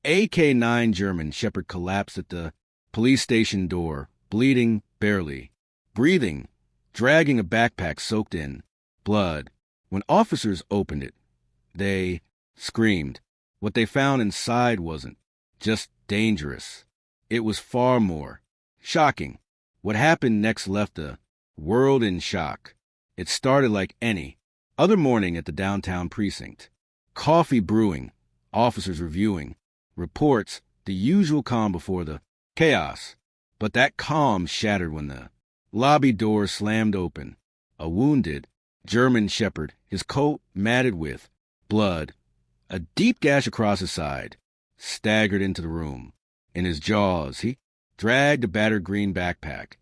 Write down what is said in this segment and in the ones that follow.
AK-9 German Shepherd collapsed at the police station door, bleeding barely, breathing, dragging a backpack soaked in blood. When officers opened it, they screamed. What they found inside wasn't just dangerous. It was far more shocking. What happened next left the world in shock. It started like any other morning at the downtown precinct. Coffee brewing, officers reviewing, reports, the usual calm before the chaos. But that calm shattered when the lobby door slammed open. A wounded German Shepherd, his coat matted with blood, a deep gash across his side, staggered into the room. In his jaws, he dragged a battered green backpack.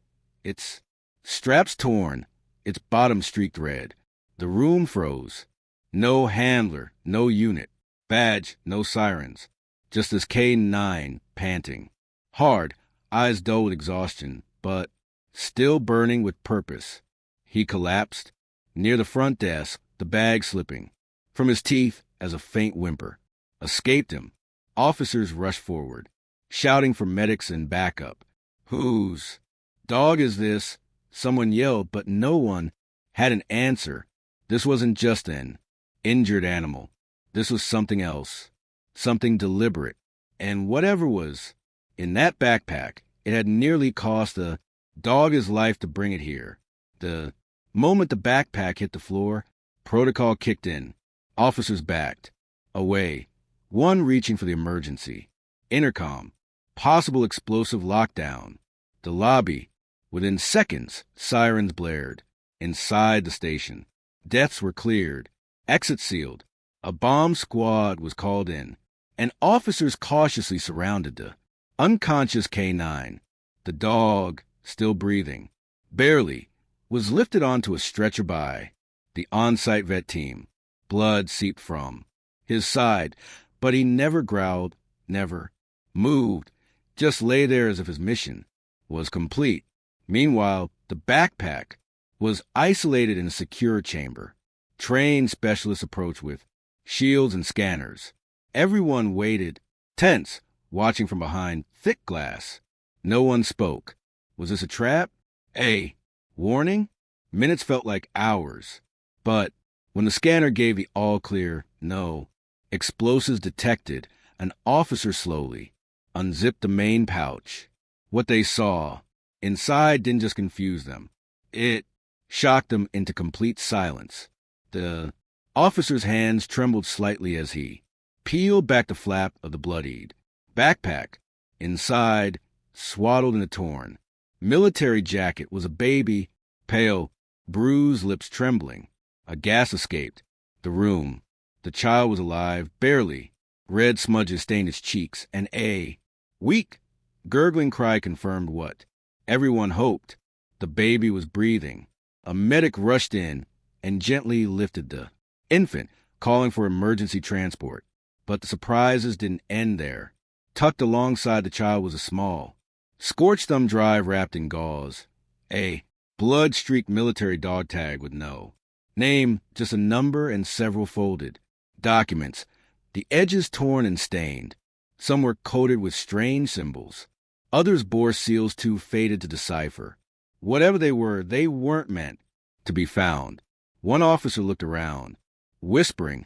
Its straps torn, its bottom streaked red. The room froze. No handler, no unit, badge, no sirens. Just this K-9 panting. Hard, eyes dull with exhaustion, but still burning with purpose. He collapsed. Near the front desk, the bag slipping from his teeth as a faint whimper escaped him. Officers rushed forward, shouting for medics and backup. Whose dog is this? Someone yelled, but no one had an answer. This wasn't just an injured animal. This was something else, something deliberate. And whatever was in that backpack, it had nearly cost the dog his life to bring it here. The moment the backpack hit the floor, protocol kicked in. Officers backed away, one reaching for the emergency. Intercom, possible explosive lockdown. The lobby, within seconds, sirens blared. Inside the station, deaths were cleared, exits sealed. A bomb squad was called in, and officers cautiously surrounded the unconscious K-9. The dog, still breathing, barely, was lifted onto a stretcher by the on-site vet team. Blood seeped from his side, but he never growled, never moved, just lay there as if his mission was complete. Meanwhile, the backpack was isolated in a secure chamber. Trained specialists approached with shields and scanners. Everyone waited, tense, watching from behind thick glass. No one spoke. Was this a trap? A warning? Minutes felt like hours. But when the scanner gave the all-clear no, explosives detected, an officer slowly unzipped the main pouch. What they saw inside didn't just confuse them. It shocked them into complete silence. The officer's hands trembled slightly as he peeled back the flap of the bloodied backpack. Inside, swaddled in a torn military jacket, was a baby, pale, bruised lips trembling. A gas escaped the room. The child was alive, barely. Red smudges stained its cheeks, and a weak, gurgling cry confirmed what everyone hoped. The baby was breathing. A medic rushed in and gently lifted the infant, calling for emergency transport. But the surprises didn't end there. Tucked alongside the child was a small, scorched thumb drive wrapped in gauze. A blood-streaked military dog tag with no name, just a number and several folded documents, the edges torn and stained. Some were coated with strange symbols. Others bore seals too faded to decipher. Whatever they were, they weren't meant to be found. One officer looked around, whispering,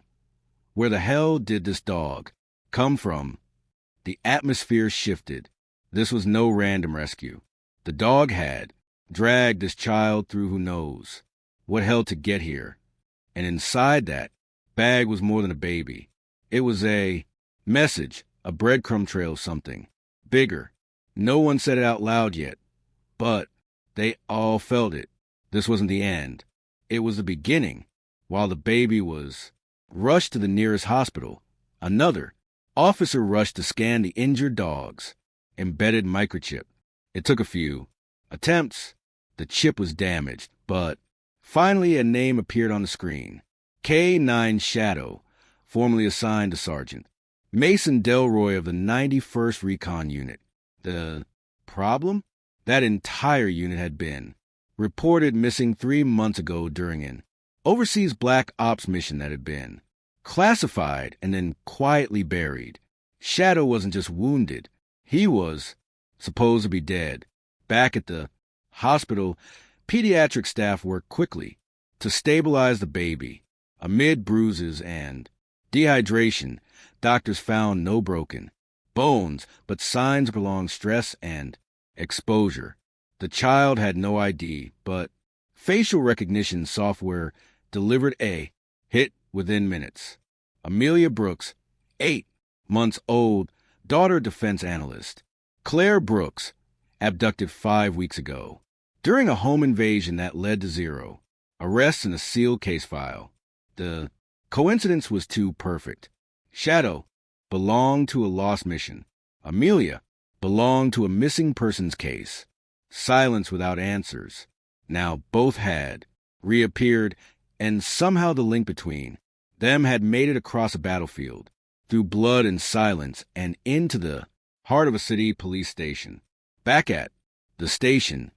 "Where the hell did this dog come from?" The atmosphere shifted. This was no random rescue. The dog had dragged this child through who knows what hell to get here. And inside that bag was more than a baby. It was a message, a breadcrumb trail of something bigger. No one said it out loud yet, but they all felt it. This wasn't the end. It was the beginning. While the baby was rushed to the nearest hospital, another officer rushed to scan the injured dog's embedded microchip. It took a few attempts. The chip was damaged, but finally a name appeared on the screen. K-9 Shadow, formerly assigned to Sergeant Mason Delroy of the 91st Recon Unit. The problem? That entire unit had been reported missing 3 months ago during an overseas black ops mission that had been classified and then quietly buried. Shadow wasn't just wounded. He was supposed to be dead. Back at the hospital, pediatric staff worked quickly to stabilize the baby. Amid bruises and dehydration, doctors found no broken bones, but signs of prolonged stress and exposure. The child had no ID, but facial recognition software delivered a hit within minutes. Amelia Brooks, 8 months old, daughter defense analyst. Claire Brooks, abducted 5 weeks ago. During a home invasion that led to 0 arrests and a sealed case file. The coincidence was too perfect. Shadow belonged to a lost mission. Amelia belonged to a missing persons case. Silence without answers. Now both had reappeared, and somehow the link between them had made it across a battlefield, through blood and silence, and into the heart of a city police station. Back at the station,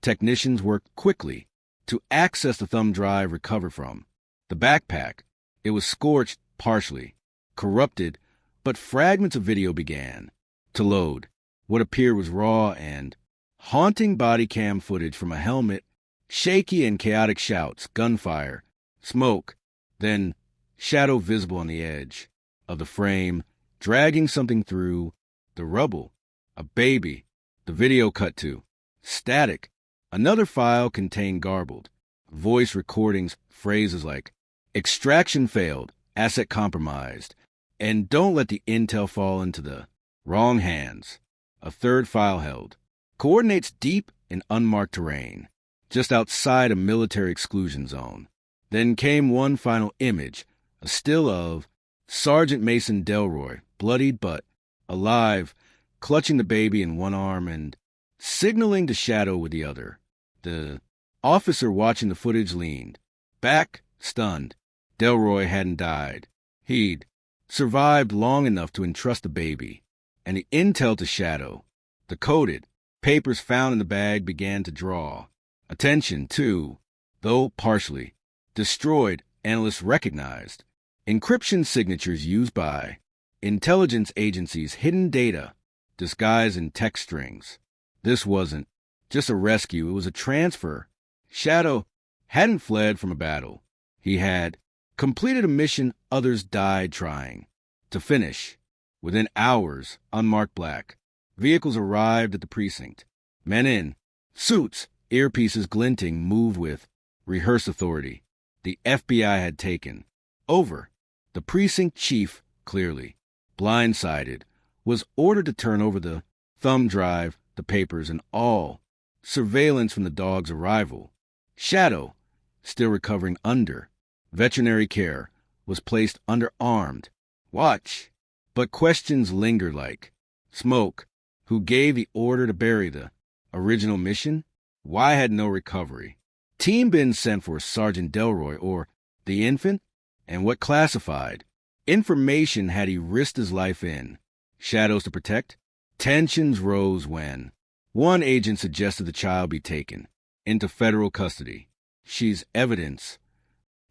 technicians worked quickly to access the thumb drive recovered from the backpack. It was scorched partially, corrupted, but fragments of video began to load. What appeared was raw and haunting body cam footage from a helmet, shaky and chaotic shouts, gunfire, smoke, then Shadow visible on the edge of the frame, dragging something through the rubble. A baby. The video cut to static. Another file contained garbled voice recordings, phrases like extraction failed, asset compromised, and don't let the intel fall into the wrong hands. A third file held coordinates deep in unmarked terrain, just outside a military exclusion zone. Then came one final image, a still of Sergeant Mason Delroy, bloodied but alive, clutching the baby in one arm and signaling to Shadow with the other. The officer watching the footage leaned back, stunned. Delroy hadn't died. He'd survived long enough to entrust the baby, and the intel to Shadow. The coded papers found in the bag began to draw attention too, though partially destroyed. Analysts recognized encryption signatures used by intelligence agencies, hidden data disguised in text strings. This wasn't just a rescue, it was a transfer. Shadow hadn't fled from a battle. He had completed a mission others died trying to finish. Within hours, unmarked black vehicles arrived at the precinct. Men in suits, earpieces glinting, moved with rehearsed authority. The FBI had taken over. The precinct chief, clearly blindsided, was ordered to turn over the thumb drive, the papers, and all surveillance from the dog's arrival. Shadow, still recovering under veterinary care, was placed under armed watch. But questions lingered like Smoke, who gave the order to bury the original mission? Why had no recovery? Team been sent for Sergeant Delroy or the infant? And what classified information had he risked his life in? Shadows to protect? Tensions rose when one agent suggested the child be taken into federal custody. She's evidence,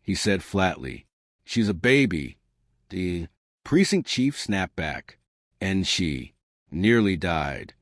he said flatly. She's a baby. The precinct chief snapped back, and she nearly died.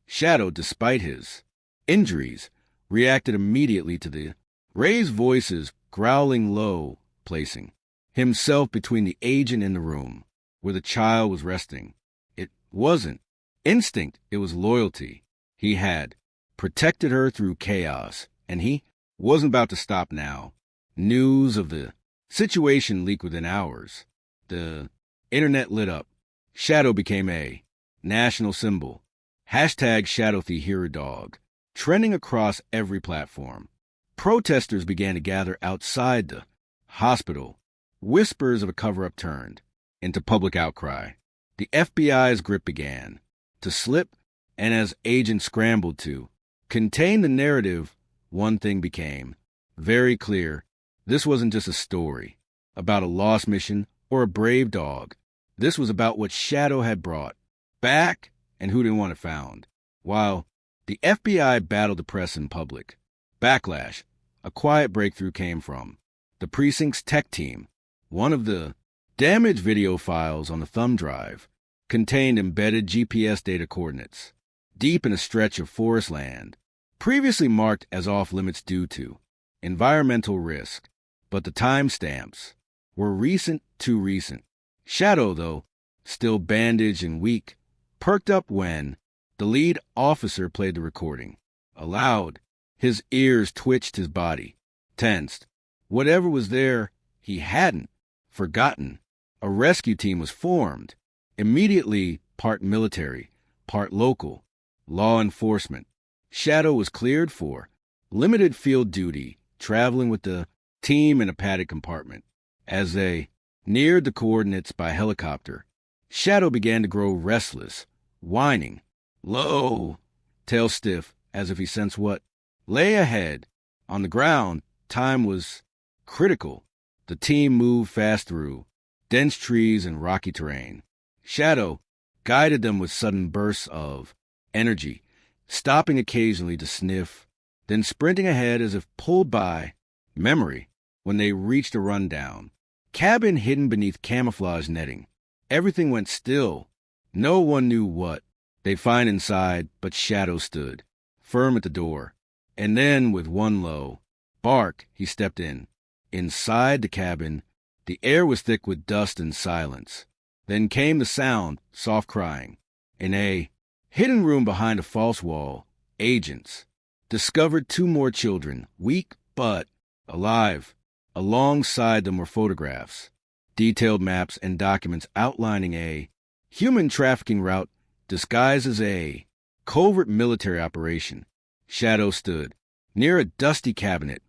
Shadow, despite his injuries, reacted immediately to the raised voices, growling low, placing himself between the agent and the room where the child was resting. It wasn't instinct, it was loyalty. He had protected her through chaos, and he wasn't about to stop now. News of the situation leaked within hours. The internet lit up. Shadow became a national symbol. Hashtag #ShadowTheHeroDog, trending across every platform. Protesters began to gather outside the hospital. Whispers of a cover-up turned into public outcry. The FBI's grip began to slip, and as agents scrambled to contain the narrative, one thing became very clear. This wasn't just a story about a lost mission or a brave dog. This was about what Shadow had brought back and who didn't want it found. While the FBI battled the press in public backlash, a quiet breakthrough came from the precinct's tech team. One of the damaged video files on the thumb drive contained embedded GPS data coordinates, deep in a stretch of forest land, previously marked as off-limits due to environmental risk, but the timestamps were recent too recent. Shadow, though, still bandaged and weak, perked up when the lead officer played the recording. Aloud, his ears twitched, his body tensed. Whatever was there, he hadn't forgotten. A rescue team was formed, immediately part military, part local, law enforcement. Shadow was cleared for limited field duty, traveling with the team in a padded compartment. As they neared the coordinates by helicopter, Shadow began to grow restless, whining, low, tail stiff, as if he sensed what lay ahead. On the ground, time was critical. The team moved fast through dense trees and rocky terrain. Shadow guided them with sudden bursts of energy, stopping occasionally to sniff, then sprinting ahead as if pulled by memory. When they reached a rundown cabin hidden beneath camouflage netting, everything went still. No one knew what they'd find inside, but Shadow stood firm at the door. And then, with one low bark, he stepped in. Inside the cabin, the air was thick with dust and silence. Then came the sound, soft crying. In a hidden room behind a false wall, agents discovered two more children, weak but alive. Alongside them were photographs, detailed maps, and documents outlining a human trafficking route disguised as a covert military operation. Shadow stood near a dusty cabinet,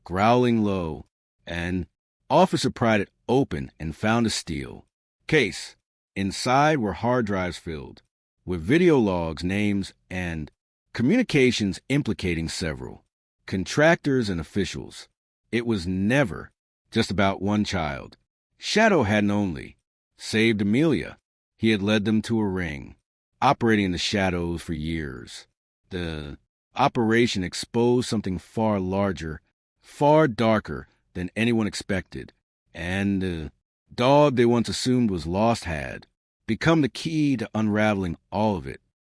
growling low. An officer pried it open and found a steel case. Inside were hard drives filled with video logs, names, and communications implicating several contractors and officials. It was never just about one child. Shadow hadn't only saved Amelia. He had led them to a ring, operating in the shadows for years. The operation exposed something far larger, far darker than anyone expected, and the dog they once assumed was lost had become the key to unraveling all of it.